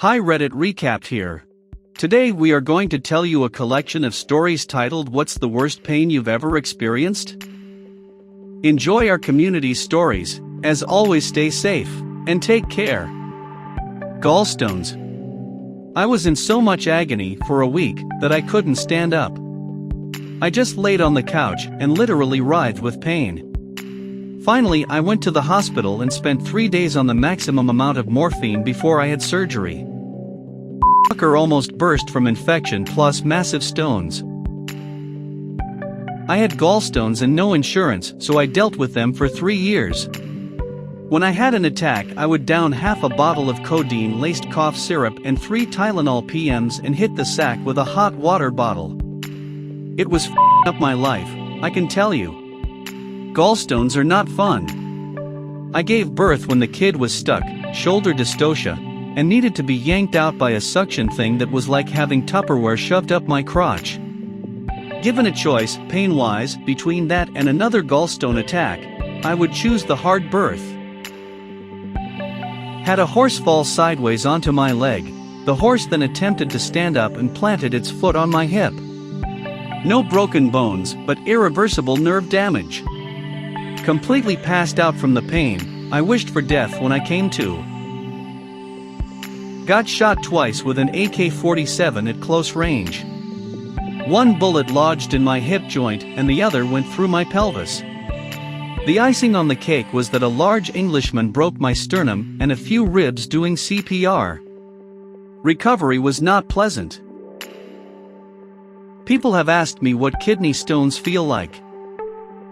Hi Reddit Recapped here. Today we are going to tell you a collection of stories titled What's the Worst Pain You've Ever Experienced? Enjoy our community's stories. As always, stay safe and take care. Gallstones. I was in so much agony for a week that I couldn't stand up. I just laid on the couch and literally writhed with pain. Finally, I went to the hospital and spent 3 days on the maximum amount of morphine before I had surgery. Fucker almost burst from infection plus massive stones. I had gallstones and no insurance, so I dealt with them for 3 years. When I had an attack, I would down half a bottle of codeine-laced cough syrup and 3 Tylenol PMs and hit the sack with a hot water bottle. It was f***ing up my life, I can tell you. Gallstones are not fun. I gave birth when the kid was stuck, shoulder dystocia, and needed to be yanked out by a suction thing that was like having Tupperware shoved up my crotch. Given a choice, pain-wise, between that and another gallstone attack, I would choose the hard birth. Had a horse fall sideways onto my leg. The horse then attempted to stand up and planted its foot on my hip. No broken bones, but irreversible nerve damage. Completely passed out from the pain, I wished for death when I came to. Got shot twice with an AK-47 at close range. One bullet lodged in my hip joint and the other went through my pelvis. The icing on the cake was that a large Englishman broke my sternum and a few ribs doing CPR. Recovery was not pleasant. People have asked me what kidney stones feel like.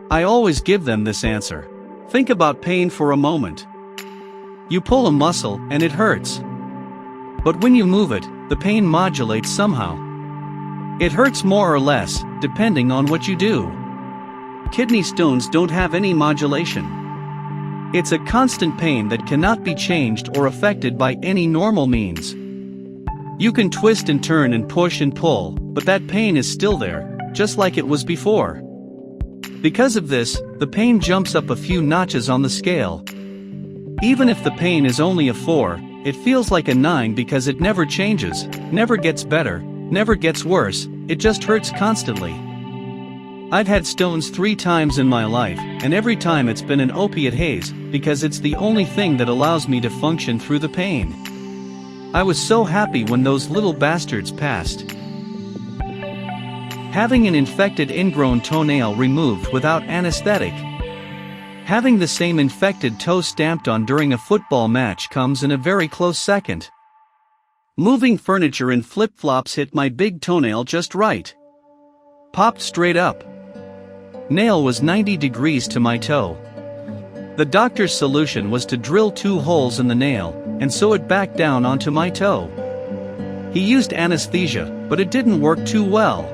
I always give them this answer. Think about pain for a moment. You pull a muscle and it hurts. But when you move it, the pain modulates somehow. It hurts more or less, depending on what you do. Kidney stones don't have any modulation. It's a constant pain that cannot be changed or affected by any normal means. You can twist and turn and push and pull, but that pain is still there, just like it was before. Because of this, the pain jumps up a few notches on the scale. Even if the pain is only a 4, it feels like a 9 because it never changes, never gets better, never gets worse, it just hurts constantly. I've had stones 3 times in my life, and every time it's been an opiate haze, because it's the only thing that allows me to function through the pain. I was so happy when those little bastards passed. Having an infected ingrown toenail removed without anesthetic. Having the same infected toe stamped on during a football match comes in a very close second. Moving furniture in flip-flops hit my big toenail just right. Popped straight up. Nail was 90 degrees to my toe. The doctor's solution was to drill 2 holes in the nail, and sew it back down onto my toe. He used anesthesia, but it didn't work too well.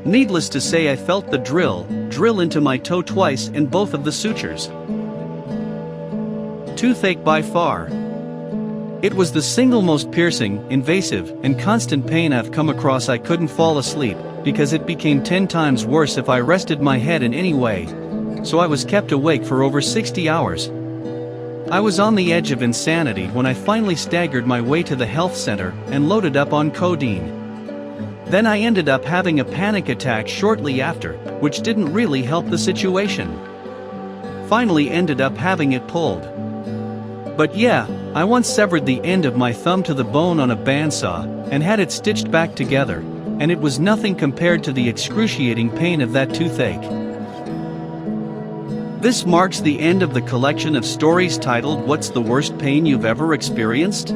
Needless to say, I felt the drill into my toe twice in both of the sutures. Toothache by far. It was the single most piercing, invasive, and constant pain I've come across. I couldn't fall asleep, because it became 10 times worse if I rested my head in any way. So I was kept awake for over 60 hours. I was on the edge of insanity when I finally staggered my way to the health center and loaded up on codeine. Then I ended up having a panic attack shortly after, which didn't really help the situation. Finally ended up having it pulled. But yeah, I once severed the end of my thumb to the bone on a bandsaw, and had it stitched back together, and it was nothing compared to the excruciating pain of that toothache. This marks the end of the collection of stories titled What's the Worst Pain You've Ever Experienced?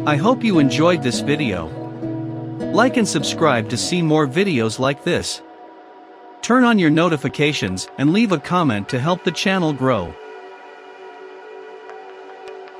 I hope you enjoyed this video. Like and subscribe to see more videos like this. Turn on your notifications and leave a comment to help the channel grow.